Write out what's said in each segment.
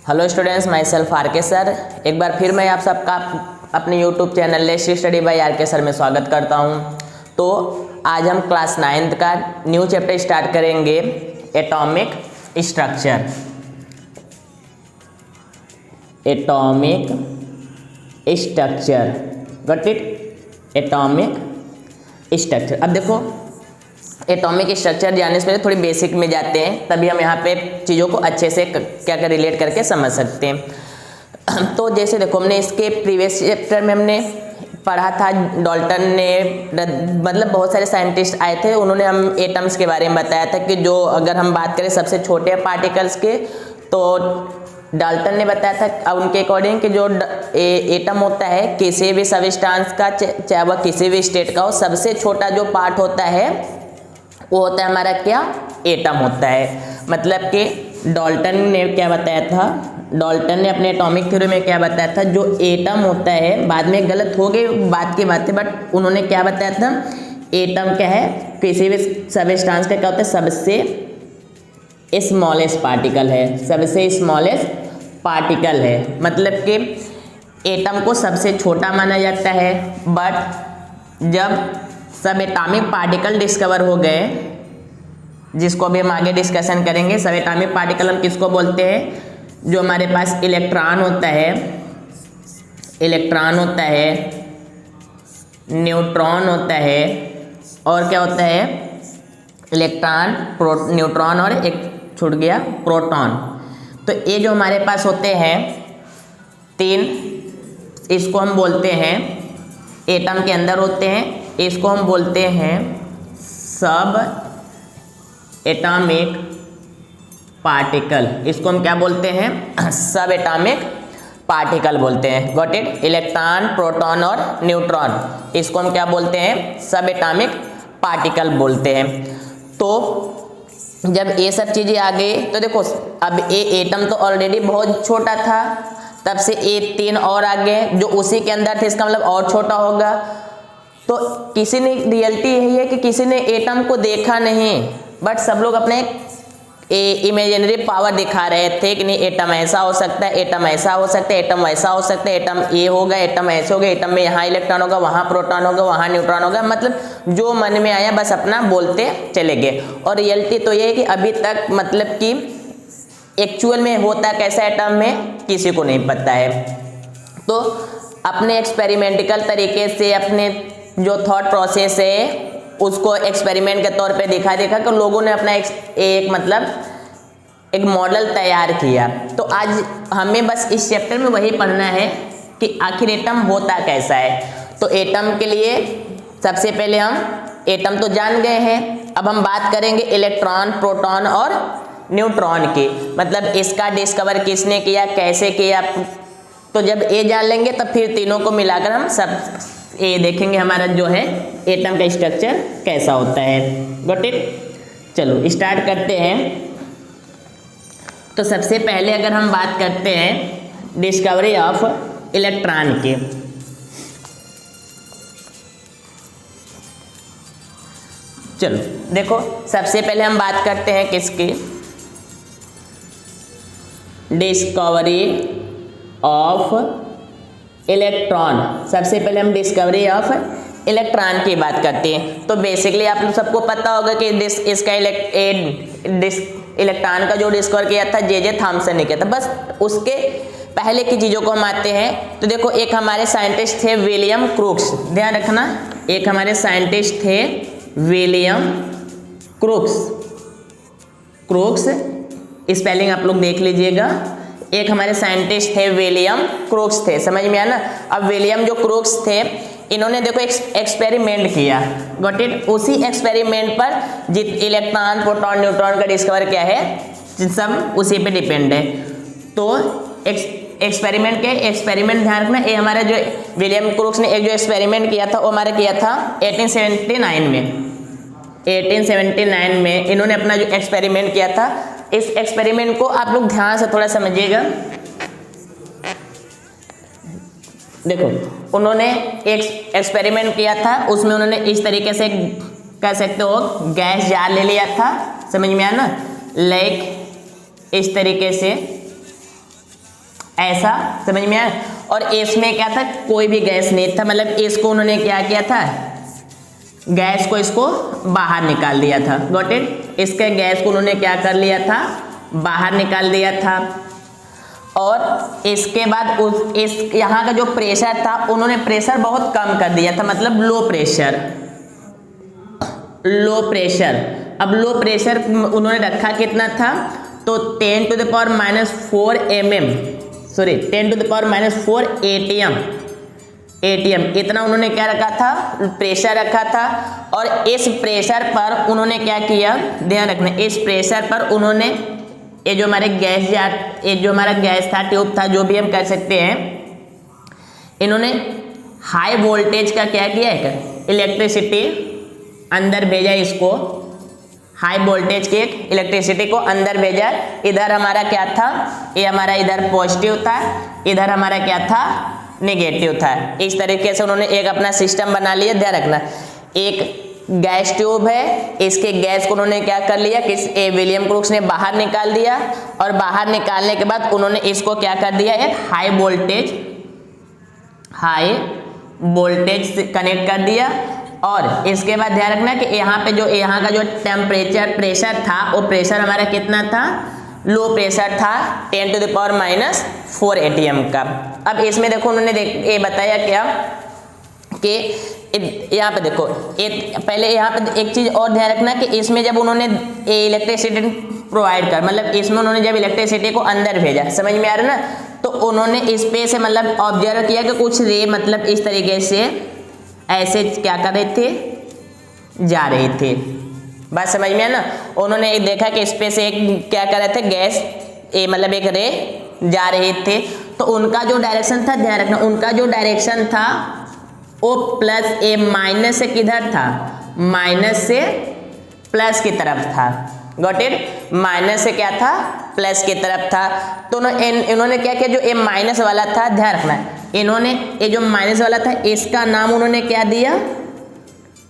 Hello students, myself R K sir. एक बार फिर मैं आप सबका अपने YouTube channel let's study by R K sir में स्वागत करता हूं। तो आज हम क्लास 9th का न्यू चैप्टर स्टार्ट करेंगे, atomic structure. Atomic structure, got it? Atomic structure. अब देखो, एटॉमिक स्ट्रक्चर जानने से पहले थोड़ी बेसिक में जाते हैं, तभी हम यहाँ पे चीज़ों को अच्छे से क्या क्या रिलेट करके समझ सकते हैं। तो जैसे देखो, हमने इसके प्रीवियस चैप्टर में हमने पढ़ा था, डाल्टन ने मतलब बहुत सारे साइंटिस्ट आए थे, उन्होंने हम एटम्स के बारे में बताया था कि जो अगर हम बात करें सबसे छोटे पार्टिकल्स के, तो डाल्टन ने बताया था उनके अकॉर्डिंग कि जो एटम होता है किसी भी सबस्टांस का, चाहे वह किसी भी स्टेट का हो, सबसे छोटा जो पार्ट होता है वो होता है हमारा क्या? एटम होता है। मतलब कि डाल्टन ने क्या बताया था, डाल्टन ने अपने एटॉमिक थ्योरी में क्या बताया था, जो एटम होता है, बाद में गलत हो गई बात की बात है, बट उन्होंने क्या बताया था, एटम क्या है, किसी भी सबस्टांस का क्या होता है, सबसे स्मॉलेस्ट पार्टिकल है, सबसे स्मॉलेस्ट पार्टिकल है। मतलब कि एटम को सबसे छोटा माना जाता है, बट जब सब एटॉमिक पार्टिकल डिस्कवर हो गए, जिसको अभी हम आगे डिस्कशन करेंगे, सब एटॉमिक पार्टिकल हम किसको बोलते हैं? जो हमारे पास इलेक्ट्रॉन होता है, इलेक्ट्रॉन होता है, न्यूट्रॉन होता है, और क्या होता है? इलेक्ट्रॉन, न्यूट्रॉन, और एक छूट गया प्रोटॉन। तो ये जो हमारे पास होते हैं तीन, इसको हम बोलते हैं, एटम के अंदर होते हैं, इसको हम बोलते हैं सब एटॉमिक पार्टिकल। इसको हम क्या बोलते हैं? सब एटॉमिक पार्टिकल बोलते हैं, गॉट इट? इलेक्ट्रॉन, प्रोटॉन और न्यूट्रॉन, इसको हम क्या बोलते हैं? सब एटॉमिक पार्टिकल बोलते हैं। तो जब ये सब चीज़ें आ गई, तो देखो अब ये एटम तो ऑलरेडी बहुत छोटा था, तब से ये तीन और आ गए जो उसी के अंदर थे, इसका मतलब और छोटा होगा। तो किसी ने, रियलिटी यही है कि किसी ने एटम को देखा नहीं, बट सब लोग अपने इमेजिनरी पावर दिखा रहे थे कि नहीं, एटम ऐसा हो सकता है, एटम ऐसा हो सकता है, एटम वैसा हो सकता है, एटम ये होगा, एटम ऐसे होगा, एटम में यहाँ इलेक्ट्रॉन होगा, वहाँ प्रोटॉन होगा, वहाँ न्यूट्रॉन होगा। मतलब जो मन में आया बस अपना बोलते चले गए। और रियलिटी तो ये है कि अभी तक मतलब कि एक्चुअल में होता कैसा एटम में किसी को नहीं पता है। तो अपने एक्सपेरिमेंटिकल तरीके से, अपने जो थॉट प्रोसेस है उसको एक्सपेरिमेंट के तौर पे दिखा कि लोगों ने अपना एक मतलब एक मॉडल तैयार किया। तो आज हमें बस इस चैप्टर में वही पढ़ना है कि आखिर एटम होता कैसा है। तो एटम के लिए सबसे पहले हम एटम तो जान गए हैं, अब हम बात करेंगे इलेक्ट्रॉन, प्रोटॉन और न्यूट्रॉन की। मतलब इसका डिस्कवर किसने किया, कैसे किया। तो जब ये जान लेंगे तब फिर तीनों को मिलाकर हम सब ये देखेंगे हमारा जो है एटम का स्ट्रक्चर कैसा होता है, गॉट इट? चलो स्टार्ट करते हैं। तो सबसे पहले अगर हम बात करते हैं डिस्कवरी ऑफ इलेक्ट्रॉन की, चलो देखो सबसे पहले हम बात करते हैं किसकी? Discovery of electron. सबसे पहले हम डिस्कवरी ऑफ इलेक्ट्रॉन की बात करते हैं। तो बेसिकली आप लोग सबको पता होगा कि इसका इलेक्ट्रॉन का जो डिस्कवर किया था जे थॉमसन ने किया था। बस उसके पहले की चीज़ों को हम आते हैं। तो देखो, एक हमारे साइंटिस्ट थे विलियम क्रूक्स, ध्यान रखना, एक हमारे साइंटिस्ट थे विलियम क्रूक्स। क्रूक्स स्पेलिंग आप लोग देख लीजिएगा। एक हमारे साइंटिस्ट थे विलियम क्रूक्स थे, समझ में आया ना? अब विलियम जो क्रूक्स थे, इन्होंने देखो एक्सपेरिमेंट किया, गॉट इट? उसी एक्सपेरिमेंट पर जित इलेक्ट्रॉन, प्रोटॉन, न्यूट्रॉन का डिस्कवर किया है, सब उसी पे डिपेंड है। तो एक्सपेरिमेंट ध्यान रखना, ये हमारे जो विलियम क्रूक्स ने एक जो एक्सपेरिमेंट किया था वो हमारे किया था 1879 में। 1879 में इन्होंने अपना जो एक्सपेरिमेंट किया था, इस एक्सपेरिमेंट को आप लोग ध्यान से थोड़ा समझिएगा। देखो, उन्होंने एक एक्सपेरिमेंट किया था, उसमें उन्होंने इस तरीके से कह सकते हो गैस जार ले लिया था, समझ में आया ना? लाइक इस तरीके से ऐसा, समझ में आया। और इसमें क्या था, कोई भी गैस नहीं था, मतलब इसको उन्होंने क्या किया था, गैस को इसको बाहर निकाल दिया था। Got it. इसके गैस को उन्होंने क्या कर लिया था, बाहर निकाल दिया था। और इसके बाद इस यहाँ का जो प्रेशर था उन्होंने प्रेशर बहुत कम कर दिया था, मतलब लो प्रेशर, लो प्रेशर। अब लो प्रेशर उन्होंने रखा कितना था, तो 10⁻⁻4 mm, सॉरी 10⁻⁴ ATM, इतना उन्होंने क्या रखा था, प्रेशर रखा था। और इस प्रेशर पर उन्होंने क्या किया, ध्यान रखना, इस प्रेशर पर उन्होंने ये जो हमारे गैस जार, ये जो हमारा गैस था, ट्यूब था, जो भी हम कह सकते हैं, इन्होंने हाई वोल्टेज का क्या किया है, इलेक्ट्रिसिटी अंदर भेजा, इसको हाई वोल्टेज की एक इलेक्ट्रिसिटी को अंदर भेजा। इधर हमारा क्या था, ये हमारा इधर पॉजिटिव था, इधर हमारा क्या था, नेगेटिव था। इस तरीके से उन्होंने एक अपना सिस्टम बना लिया। ध्यान रखना, एक गैस ट्यूब है, इसके गैस को उन्होंने क्या कर लिया, विलियम क्रूक्स ने बाहर निकाल दिया। और बाहर निकालने के बाद उन्होंने इसको क्या कर दिया, एक हाई वोल्टेज से कनेक्ट कर दिया। और इसके बाद ध्यान रखना कि यहाँ पे जो यहाँ का जो प्रेशर था, वो प्रेशर हमारा कितना था, लो प्रेशर था, 10⁻⁻4 ATM का। अब इसमें देखो उन्होंने ये बताया क्या कि यहाँ पे देखो, पहले यहाँ पे एक चीज और ध्यान रखना कि इसमें जब उन्होंने इलेक्ट्रिसिटी प्रोवाइड कर, मतलब इसमें उन्होंने जब इलेक्ट्रिसिटी को अंदर भेजा, समझ में आ रहा है ना, तो उन्होंने इस पे से मतलब ऑब्जर्व किया कि कुछ रे मतलब इस तरीके से ऐसे क्या कर रहे थे, जा रहे थे। बात समझ में है ना। उन्होंने एक देखा कि इस पे से एक क्या कर रहे थे, गैस मतलब एक रे जा रहे थे। तो उनका जो डायरेक्शन था, ध्यान रखना, उनका जो डायरेक्शन था वो प्लस माइनस से किधर था, माइनस से प्लस की तरफ था। Got it. माइनस से क्या था, प्लस की तरफ था। तो इन्होंने क्या किया, जो माइनस वाला था, ध्यान रखना, इन्होंने ये जो माइनस वाला था इसका नाम उन्होंने क्या दिया,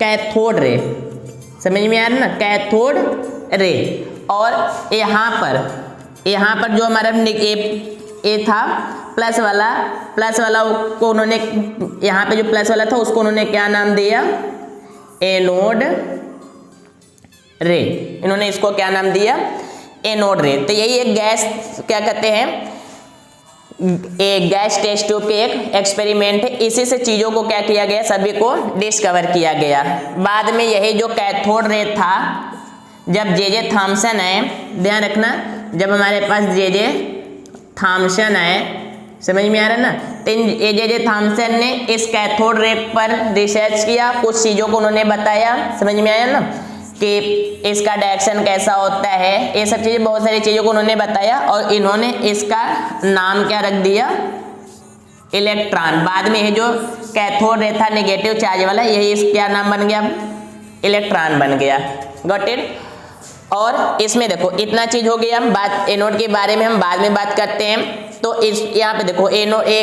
कैथोड रे। समझ में आ रहा ना, कैथोड रे। और यहाँ पर जो हमारा ये था प्लस वाला को उन्होंने, यहाँ पे जो प्लस वाला था उसको उन्होंने क्या नाम दिया, एनोड रे। इन्होंने इसको क्या नाम दिया, एनोड रे। तो यही एक गैस क्या कहते हैं, एक गैस टेस्ट ट्यूब के एक एक्सपेरिमेंट है। इसी से चीजों को क्या किया गया, सभी को डिस्कवर किया गया। बाद में यही जो कैथोड रे था, जब जे थॉमसन आए, ध्यान रखना, जब हमारे पास जे थॉमसन आए, समझ में आ रहा है ना, तो जे थॉमसन ने इस कैथोड रे पर रिसर्च किया, कुछ चीज़ों को उन्होंने बताया, समझ में आया ना, कि इसका डायरेक्शन कैसा होता है, ये सब चीज़ें, बहुत सारी चीज़ों को उन्होंने बताया। और इन्होंने इसका नाम क्या रख दिया, इलेक्ट्रॉन। बाद में ये जो कैथोड रे था नेगेटिव चार्ज वाला, यही क्या नाम बन गया, इलेक्ट्रॉन बन गया। Got it. और इसमें देखो इतना चीज हो गया। हम बात एनोड के बारे में हम बाद में बात करते हैं। तो इस यहाँ पे देखो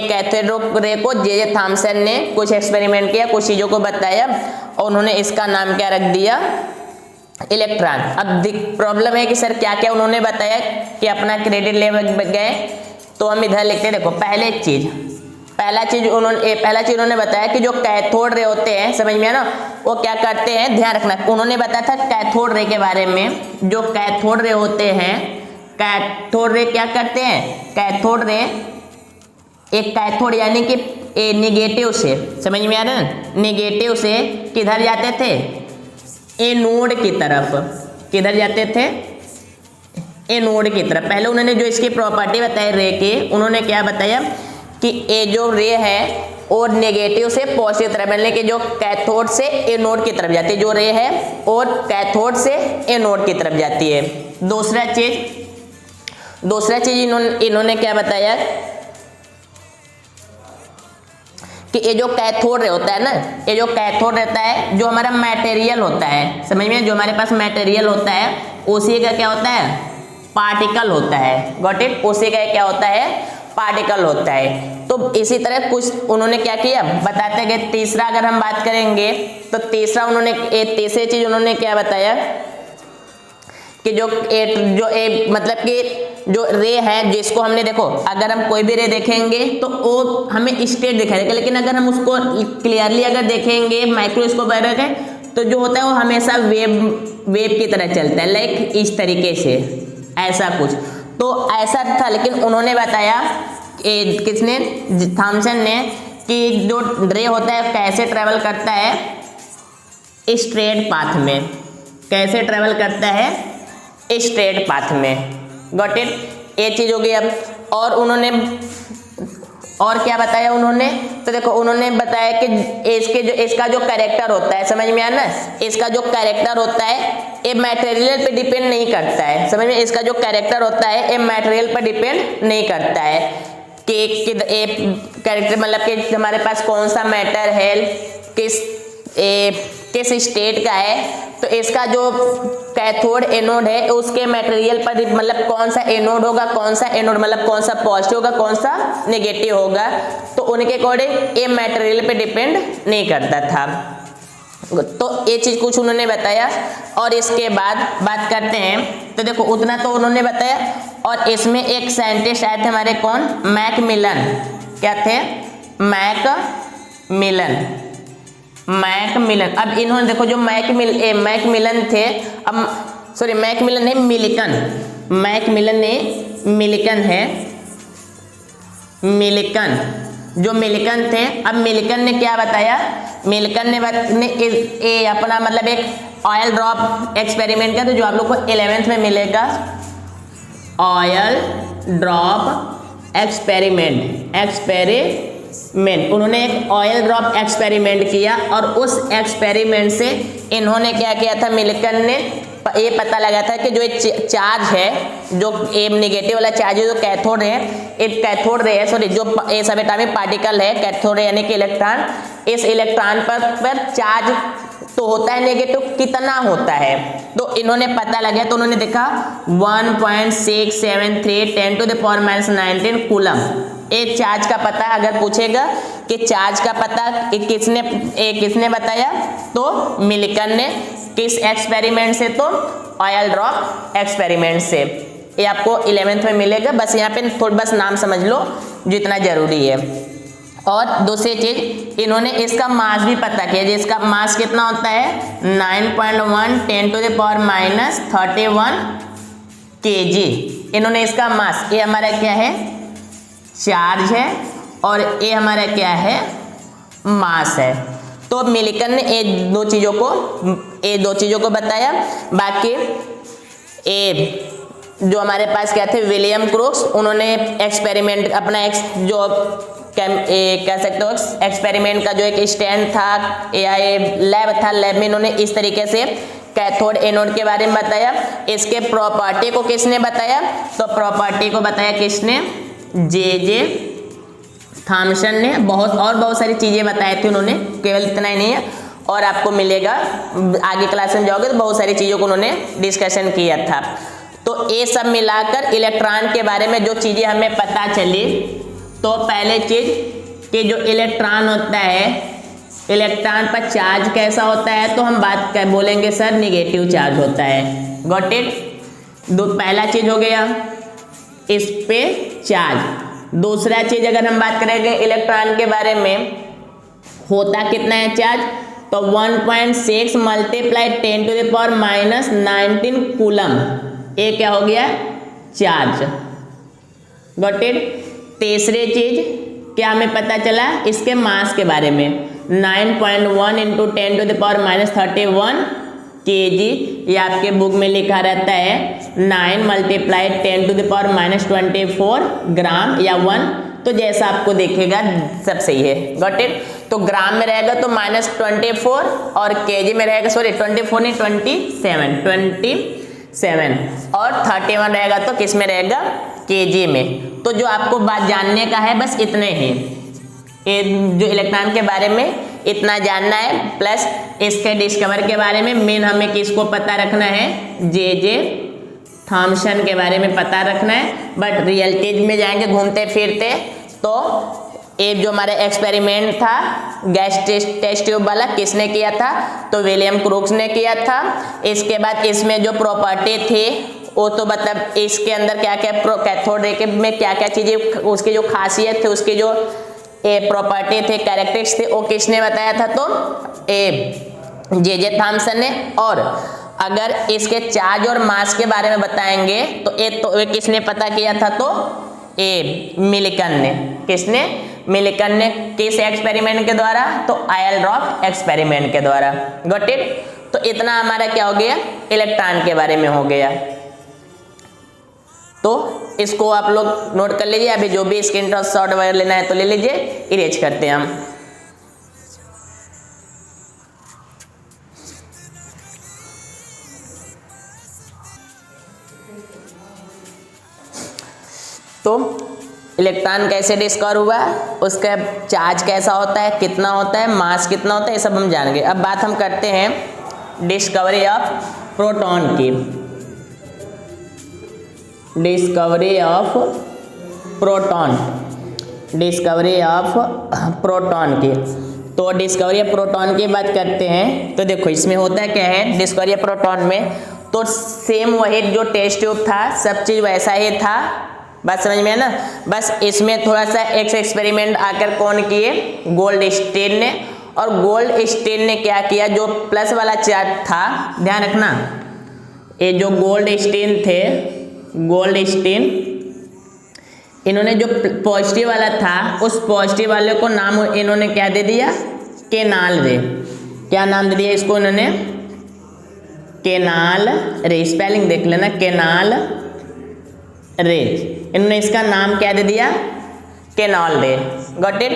कैथोड रे को जे थॉमसन ने कुछ एक्सपेरिमेंट किया, कुछ चीजों को बताया और उन्होंने इसका नाम क्या रख दिया, इलेक्ट्रॉन। अब प्रॉब्लम है कि सर क्या क्या उन्होंने बताया कि अपना क्रेडिट ले गए, तो हम इधर लिखते हैं। देखो पहला चीज उन्होंने बताया कि जो कैथोड रे होते हैं, समझ में है ना, वो क्या करते हैं, ध्यान रखना, उन्होंने बताया था कैथोड रे के बारे में। जो कैथोड रे होते हैं, कैथोड रे क्या करते हैं, कैथोड रे एक कैथोड यानी कि नेगेटिव से, समझ में आ रहा है, नेगेटिव से किधर जाते थे, एनोड की तरफ। किधर जाते थे, एनोड की तरफ। पहले उन्होंने जो इसकी प्रॉपर्टी बताई रे की, उन्होंने क्या बताया कि ये जो रे है और नेगेटिव से पॉजिटिव तरफ, यानी कि जो कैथोड से एनोड की तरफ जाती है, जो रे है और कैथोड से एनोड की तरफ जाती है। दूसरा चीज इन्होंने क्या बताया कि ये जो कैथोड रे होता है ना, ये जो कैथोड रहता है, जो हमारा मटेरियल होता है, समझ में, जो हमारे पास मटेरियल होता है उसी का क्या होता है, पार्टिकल होता है। Got it. उसी का क्या होता है, पार्टिकल होता है। तो इसी तरह कुछ उन्होंने क्या किया बताते गए। तीसरा अगर हम बात करेंगे तो तीसरी चीज उन्होंने क्या बताया कि मतलब कि जो रे है जिसको हमने देखो, अगर हम कोई भी रे देखेंगे तो वो हमें स्ट्रेट दिखाई देगा, लेकिन अगर हम उसको क्लियरली अगर देखेंगे माइक्रोस्कोप वगैरह तो जो होता है वो हमेशा वेव की तरह चलता है, लाइक इस तरीके से, ऐसा कुछ। तो ऐसा था, लेकिन उन्होंने बताया किसने, थॉमसन ने, कि जो रे होता है कैसे ट्रेवल करता है स्ट्रेट पाथ में, कैसे ट्रेवल करता है स्ट्रेट पाथ में। गॉट इट, ये चीज हो गई। अब और उन्होंने और क्या बताया उन्होंने, तो देखो उन्होंने बताया कि इसका जो कैरेक्टर होता है, समझ में आया ना, इसका जो कैरेक्टर होता है ये मटेरियल पे डिपेंड नहीं करता है, समझ में, इसका जो कैरेक्टर होता है ये मटेरियल पर डिपेंड नहीं करता है कि कैरेक्टर मतलब कि हमारे पास कौन सा मैटर है, किस स्टेट का है, तो इसका जो कैथोड एनोड है उसके मटेरियल पर मतलब कौन सा एनोड होगा, कौन सा एनोड मतलब कौन सा पॉजिटिव होगा, कौन सा नेगेटिव होगा, तो उनके अकॉर्डिंग ये मटेरियल पे डिपेंड नहीं करता था। तो ये चीज कुछ उन्होंने बताया। और इसके बाद बात करते हैं, तो देखो उतना तो उन्होंने बताया। और इसमें एक साइंटिस्ट आए थे हमारे, कौन, मैकमिलन। क्या थे, मैकमिलन। अब इन्होंने देखो जो मैकमिलन थे, अब सॉरी मैकमिलन नहीं, मैकमिलन नहीं, मिलिकन जो मिलिकन थे। अब मिलिकन ने क्या बताया, मिलिकन ने अपना मतलब एक ऑयल ड्रॉप एक्सपेरिमेंट किया, तो जो आप लोग को 11th में मिलेगा, ऑयल ड्रॉप एक्सपेरिमेंट। उन्होंने एक ऑयल ड्रॉप एक्सपेरिमेंट किया, और उस एक्सपेरिमेंट से इन्होंने क्या किया था, मिलिकन ने ये पता लगा था कि जो एक चार्ज है, जो नेगेटिव वाला चार्ज है, जो कैथोड है, एक कैथोड रे है, सॉरी जो सब एटॉमिक पार्टिकल है, कैथोड रे यानी कि इलेक्ट्रॉन, इस इलेक्ट्रॉन पर चार्ज तो होता है नेगेटिव, कितना होता है, तो इन्होंने पता लगा, तो उन्होंने देखा 1.673 10⁻⁹ कूलम। एक चार्ज का पता अगर पूछेगा कि चार्ज का पता किसने बताया, तो मिलिकन ने। किस एक्सपेरिमेंट से, तो ऑयल ड्रॉप एक्सपेरिमेंट से। ये आपको 11th में मिलेगा, बस यहाँ पे थोड़ा बस नाम समझ लो जितना जरूरी है। और दूसरी चीज, इन्होंने इसका मास भी पता किया, जिसका मास कितना होता है 9.1 10⁻31 kg। इन्होंने इसका मास, ये हमारा क्या है, चार्ज है, और ये हमारा क्या है, मास है। तो मिलिकन ने ये दो चीजों को बताया। बाकी ये जो हमारे पास क्या थे, विलियम क्रूक्स, उन्होंने एक्सपेरिमेंट अपना जो कह सकते हो एक्सपेरिमेंट का जो एक स्टैंड था या लैब था, लैब में इन्होंने इस तरीके से कैथोड एनोड के बारे में बताया। इसके प्रॉपर्टी को किसने बताया, तो प्रॉपर्टी को बताया किसने, जे थॉमसन ने। बहुत सारी चीजें बताई थी उन्होंने, केवल इतना ही नहीं है, और आपको मिलेगा आगे क्लास में जाओगे तो बहुत सारी चीजों को उन्होंने डिस्कशन किया था। तो ये सब मिलाकर इलेक्ट्रॉन के बारे में जो चीजें हमें पता चली, तो पहले चीज कि जो इलेक्ट्रॉन होता है, इलेक्ट्रॉन पर चार्ज कैसा होता है, तो हम बात बोलेंगे सर निगेटिव चार्ज होता है। गॉट इट, पहला चीज हो गया इस पे चार्ज। दूसरा चीज अगर हम बात करेंगे इलेक्ट्रॉन के बारे में, होता कितना है चार्ज, तो 1.6 × 10⁻⁹ कूलम, ये क्या हो गया, चार्ज। Got it. तीसरी चीज क्या हमें पता चला इसके मास के बारे में, 9.1 × 10⁻31 kg। ये आपके बुक में लिखा रहता है 9 × 10⁻24 ग्राम या 1, तो जैसा आपको देखेगा सब सही है। Got it. तो ग्राम में रहेगा तो -24, और केजी में रहेगा, सॉरी 24 नहीं 27, और 31 रहेगा तो किस में रहेगा, केजी में। तो जो आपको बात जानने का है बस इतने ही, जो इलेक्ट्रॉन के बारे में इतना जानना है, प्लस इसके डिस्कवर के बारे में मेन हमें किसको पता रखना है, जे थॉमसन के बारे में पता रखना है। बट रियलिटीज में जाएंगे घूमते फिरते, तो एक जो हमारा एक्सपेरिमेंट था गैस टेस्ट ट्यूब वाला, किसने किया था, तो विलियम क्रूक्स ने किया था। इसके बाद इसमें जो प्रॉपर्टी थी वो तो मतलब इसके अंदर क्या क्या कैथोड रे के में क्या क्या चीजें, उसकी जो खासियत थे, उसकी जो प्रॉपर्टी थे, कैरेक्टरिस्टिक्स थे, वो किसने बताया था? तो जे थॉमसन ने। और अगर इसके चार्ज और मास के बारे में बताएंगे तो ये किसने पता किया था? तो मिलिकन ने। किसने? मिलिकन ने। किस एक्सपेरिमेंट के द्वारा? तो आयरलॉफ एक्सपेरिमेंट के द्वारा। Got it? तो इतना हमारा क्या हो गया? इलेक्ट्रॉन के बारे में हो गया। तो इसको आप लोग नोट कर लीजिए। अभी जो भी स्क्रीनशॉट वगैरह लेना है तो ले लीजिए, इरेज करते हैं हम। तो इलेक्ट्रॉन कैसे डिस्कवर हुआ, उसका चार्ज कैसा होता है, कितना होता है, मास कितना होता है, ये सब हम जानेंगे। अब बात हम करते हैं डिस्कवरी ऑफ प्रोटॉन की। Discovery of proton, discovery of proton की। तो डिस्कवरी ऑफ प्रोटॉन की बात करते हैं तो देखो इसमें होता क्या है डिस्कवरी ऑफ प्रोटॉन में। तो सेम वही जो टेस्ट ट्यूब था, सब चीज़ वैसा ही था। बात समझ में है ना? बस इसमें थोड़ा सा एक एक्सपेरिमेंट आकर कौन किए? गोल्डस्टीन ने। और गोल्डस्टीन ने क्या किया? जो प्लस वाला चार्ज था, ध्यान रखना, ये जो गोल्डस्टीन थे, गोल्डस्टीन, इन्होंने जो पॉजिटिव वाला था, उस पॉजिटिव वाले को नाम इन्होंने क्या दे दिया? केनाल रे। क्या नाम दे दिया इसको इन्होंने? केनाल रे। स्पेलिंग देख लेना, केनाल रे। इन्होंने इसका नाम क्या दे दिया? केनाल रे। Got it?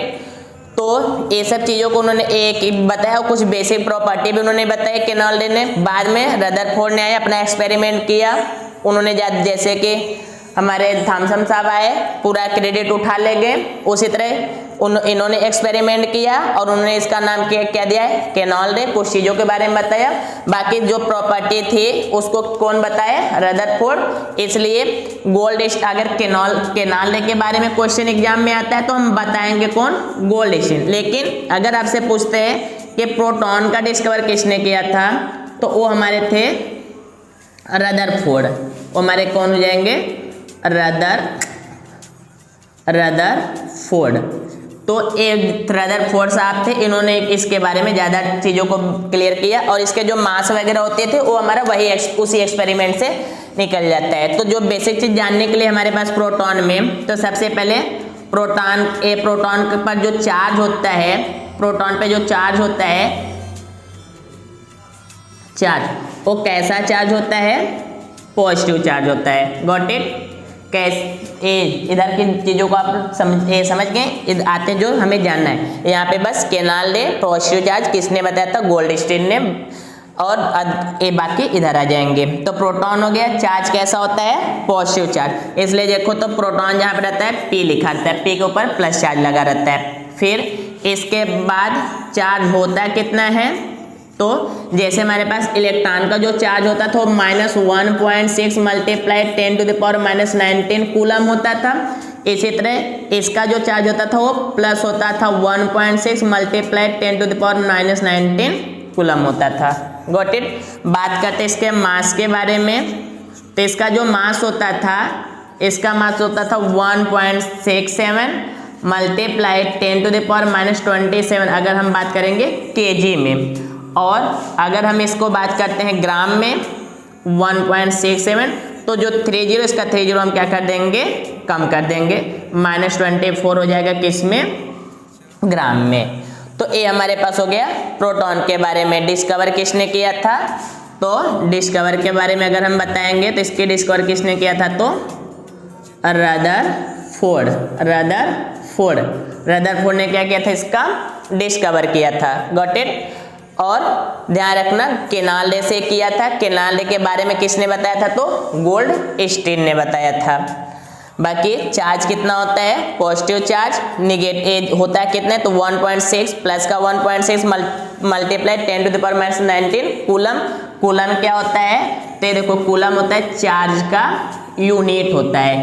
तो ये सब चीज़ों को उन्होंने एक बताया, कुछ बेसिक प्रॉपर्टी भी उन्होंने बताया केनाल रे ने। बाद में रदरफोर्ड ने आए, अपना एक्सपेरिमेंट किया उन्होंने, जैसे कि हमारे थॉमसन साहब आए, पूरा क्रेडिट उठा ले गए, उसी तरह इन्होंने एक्सपेरिमेंट किया और उन्होंने इसका नाम क्या दिया है? केनाल रे। कुछ चीज़ों के बारे में बताया, बाकी जो प्रॉपर्टी थी उसको कौन बताया? रदरफोर्ड। इसलिए गोल्डस्टीन, अगर केनाल रे के बारे में क्वेश्चन एग्जाम में आता है तो हम बताएंगे कौन? गोल्डस्टीन। लेकिन अगर आपसे पूछते हैं कि प्रोटॉन का डिस्कवर किसने किया था, तो वो हमारे थे रदरफोर्ड। वो हमारे कौन हो जाएंगे? रदरफोर्ड। तो एक रदरफोर्ड साहब थे, इन्होंने इसके बारे में ज़्यादा चीज़ों को क्लियर किया। और इसके जो मास वगैरह होते थे वो हमारा वही उसी एक्सपेरिमेंट से निकल जाता है। तो जो बेसिक चीज़ जानने के लिए हमारे पास प्रोटॉन में, तो सबसे पहले प्रोटॉन पर जो चार्ज होता है, प्रोटॉन पे जो चार्ज होता है, चार्ज, वो कैसा चार्ज होता है? पॉजिटिव चार्ज होता है। Got it? कैसे इधर की चीज़ों को आप समझ गए? आते जो हमें जानना है यहाँ पे बस केनाल रे, पॉजिटिव चार्ज किसने बताया था? गोल्डस्टीन ने। और ये बाकी इधर आ जाएंगे। तो प्रोटॉन हो गया, चार्ज कैसा होता है? Positive charge. इसलिए देखो तो प्रोटॉन जहाँ पे रहता है P लिखा रहता है, P के ऊपर प्लस चार्ज लगा रहता है। फिर इसके बाद चार्ज होता कितना है? तो जैसे हमारे पास इलेक्ट्रॉन का जो चार्ज होता था वो -1.6 मल्टीप्लाई 10⁻⁻19 कूलम होता था। इसी तरह इसका जो चार्ज होता था वो प्लस होता था, 1.6 मल्टीप्लाई 10⁻⁻19 कूलम होता था। Got it? बात करते इसके मास के बारे में। तो इसका जो मास होता था, इसका मास होता था 1.67 मल्टीप्लाई 10⁻⁻27, अगर हम बात करेंगे केजी में। और अगर हम इसको बात करते हैं ग्राम में 1.67, तो जो 30, इसका 30 हम क्या कर देंगे? कम कर देंगे, -24 हो जाएगा किसमें? ग्राम में। तो ये हमारे पास हो गया प्रोटॉन के बारे में। डिस्कवर किसने किया था? तो डिस्कवर के बारे में अगर हम बताएंगे तो इसके डिस्कवर किसने किया था? तो रदरफोर्ड। रदरफोर्ड ने क्या किया था? इसका डिस्कवर किया था। Got it? और ध्यान रखना केनाल रे से किया था। केनाल रे के बारे में किसने बताया था? तो गोल्डस्टीन ने बताया था। बाकी चार्ज कितना होता है? Positive charge. निगेटिव होता है कितने? तो 1.6 प्लस का 1.6 मल्टीप्लाई 10⁻⁻19 कूलम। कूलम क्या होता है? तो देखो कूलम होता है चार्ज का यूनिट होता है।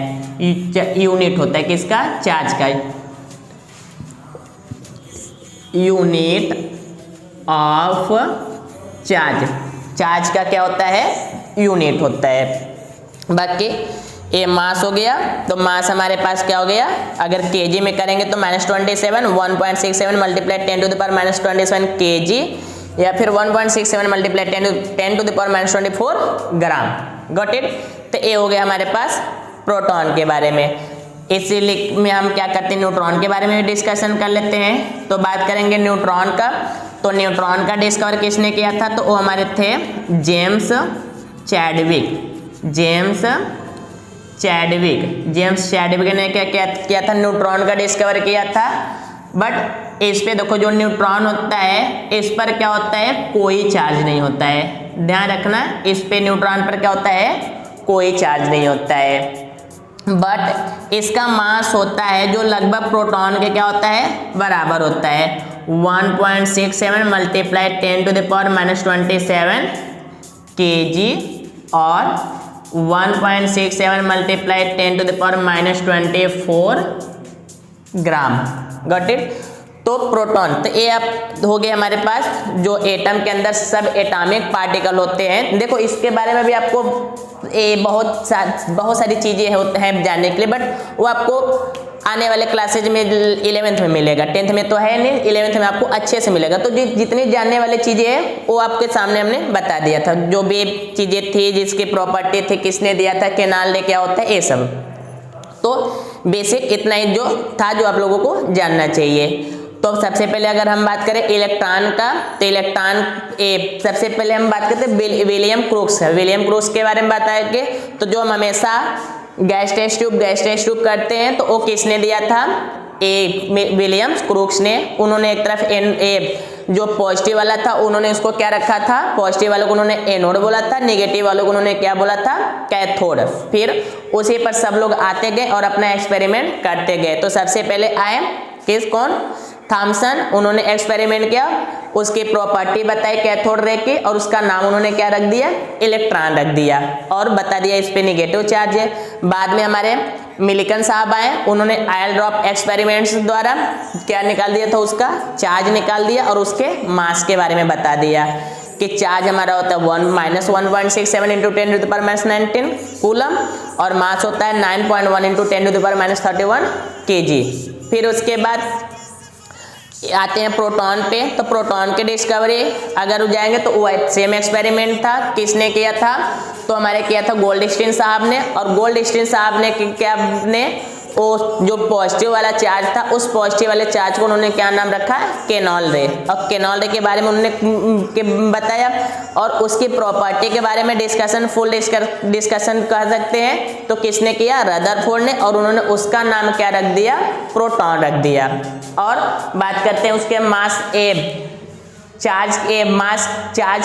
यूनिट होता है किसका? चार्ज का। Unit of charge. चार्ज का क्या होता है? यूनिट होता है। बाकी ये मास हो गया, तो मास हमारे पास क्या हो गया, अगर केजी में करेंगे तो -27, 1.67 मल्टीप्लाई 10⁻27 केजी, या फिर 1.67 मल्टीप्लाई 10⁻24 ग्राम। Got it. तो ये हो गया हमारे पास प्रोटॉन के बारे में। इसीलिए में हम क्या करते हैं, न्यूट्रॉन के बारे में भी डिस्कशन कर लेते हैं। तो बात करेंगे न्यूट्रॉन का। तो न्यूट्रॉन का डिस्कवर किसने किया था, तो वो हमारे थे जेम्स चैडविक। जेम्स चैडविक ने क्या किया था, न्यूट्रॉन का डिस्कवर किया था। बट इस पे देखो, जो न्यूट्रॉन होता है इस पर क्या होता है, कोई चार्ज नहीं होता है। ध्यान रखना, इस पे न्यूट्रॉन पर क्या होता है, कोई चार्ज नहीं होता है। बट इसका मास होता है जो लगभग प्रोटॉन के क्या होता है, बराबर होता है। 1.67 मल्टीप्लाई 10⁻⁻27 केजी और 1.67 मल्टीप्लाई 10⁻⁻24 ग्राम। Got it. तो प्रोटॉन, तो ये अब हो गए हमारे पास जो एटम के अंदर सब एटॉमिक पार्टिकल होते हैं। देखो इसके बारे में भी आपको बहुत सारी चीज़ें होते हैं जानने के लिए, बट वो आपको आने वाले क्लासेज में 11th में मिलेगा। 10th में तो है नहीं, 11th में आपको अच्छे से मिलेगा। तो जितनी जानने वाली चीज़ें हैं वो आपके सामने हमने बता दिया था। जो भी चीज़ें थी, जिसकी प्रॉपर्टी थी, किसने दिया था, केनाल्डे क्या होता है, ये सब। तो बेसिक इतना ही जो था जो आप लोगों को जानना चाहिए। तो सबसे पहले अगर हम बात करें इलेक्ट्रॉन का, तो इलेक्ट्रॉन सबसे पहले हम बात करते हैं विलियम क्रूक्स। विलियम क्रूक्स के बारे में बताएंगे। तो जो हम हमेशा गैस टेस्ट ट्यूब करते हैं, तो वो किसने दिया था, विलियम क्रूक्स ने। उन्होंने एक तरफ जो पॉजिटिव वाला था उन्होंने उसको क्या रखा था, पॉजिटिव वालों को उन्होंने एनोड बोला था, नेगेटिव वालों को उन्होंने क्या बोला था, कैथोड। फिर उसी पर सब लोग आते गए और अपना एक्सपेरिमेंट करते गए। तो सबसे पहले आए कौन, थॉमसन। उन्होंने एक्सपेरिमेंट किया, उसकी प्रॉपर्टी बताई कैथोड रे की, और उसका नाम उन्होंने क्या रख दिया, इलेक्ट्रॉन रख दिया, और बता दिया इस पे नेगेटिव चार्ज है। बाद में हमारे मिलिकन साहब आए, उन्होंने आयल ड्रॉप एक्सपेरिमेंट्स द्वारा क्या निकाल दिया था, उसका चार्ज निकाल दिया, और उसके मास के बारे में बता दिया कि चार्ज हमारा होता है 1-1.67 इंटू 10⁻⁻19 कूलम, और मास होता है 9.1 इंटू 10⁻31 केजी। फिर उसके बाद आते हैं प्रोटॉन पे। तो प्रोटॉन के डिस्कवरी अगर हो जाएंगे तो वो सेम एक्सपेरिमेंट था, किसने किया था, तो हमारे किया था गोल्डस्टीन साहब ने। और गोल्डस्टीन साहब ने क्या ने वो जो पॉजिटिव वाला चार्ज था, उस पॉजिटिव वाले चार्ज को उन्होंने क्या नाम रखा, केनॉल रे। और केनॉल रे के बारे में उन्होंने बताया, और उसकी प्रॉपर्टी के बारे में फुल डिस्कशन कर सकते हैं। तो किसने किया, रदरफोर्ड ने, और उन्होंने उसका नाम क्या रख दिया, प्रोटॉन रख दिया। और बात करते हैं उसके मास चार्ज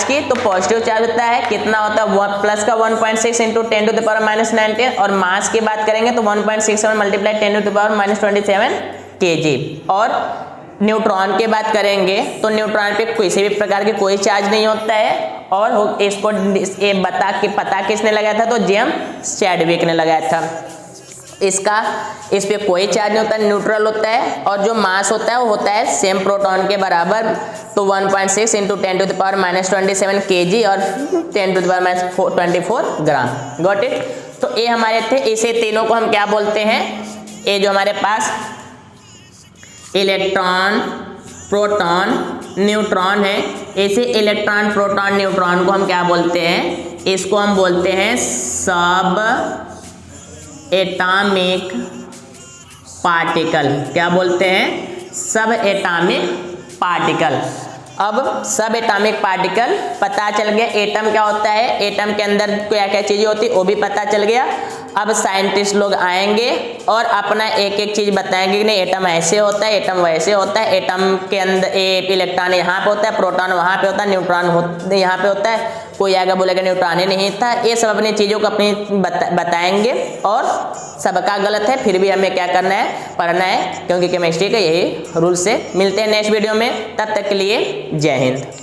की। तो पॉजिटिव चार्ज होता है कितना होता है, प्लस का 1.6 इंटू 10⁻⁻19, और मास की बात करेंगे तो 1.67 मल्टीप्लाई 10⁻⁻27 केजी। और न्यूट्रॉन की बात करेंगे तो न्यूट्रॉन पे किसी भी प्रकार की कोई चार्ज नहीं होता है, और इसको पता किसने लगाया था, तो जेम्स चैडविक ने लगाया था। इस पे कोई चार्ज नहीं होता, न्यूट्रल होता है, और जो मास होता है वो होता है सेम प्रोटॉन के बराबर। तो 1.6 इंटू 10⁻⁻27 केजी और 10⁻⁻24 ग्राम। Got it. तो ये हमारे थे, इसे तीनों को हम क्या बोलते हैं, ये जो हमारे पास इलेक्ट्रॉन, प्रोटॉन, न्यूट्रॉन है, ऐसे इलेक्ट्रॉन, प्रोटॉन, न्यूट्रॉन को हम क्या बोलते हैं, इसको हम बोलते हैं सब एटॉमिक पार्टिकल। क्या बोलते हैं, सब एटॉमिक पार्टिकल। अब सब एटॉमिक पार्टिकल पता चल गया, एटम क्या होता है, एटम के अंदर क्या क्या चीजें होती है वो भी पता चल गया। अब साइंटिस्ट लोग आएंगे और अपना एक एक चीज बताएंगे कि नहीं एटम ऐसे होता है, एटम वैसे होता है, एटम के अंदर इलेक्ट्रॉन यहाँ पे होता है, प्रोटॉन वहाँ पे होता है, न्यूट्रॉन यहाँ पे होता है, कोई आगे बोलेगा न्यूट्रॉन ही नहीं था। ये सब अपनी चीज़ों को अपनी बताएंगे, और सबका गलत है, फिर भी हमें क्या करना है, पढ़ना है, क्योंकि केमिस्ट्री का यही रूल से। मिलते हैं नेक्स्ट वीडियो में, तब तक के लिए जय हिंद।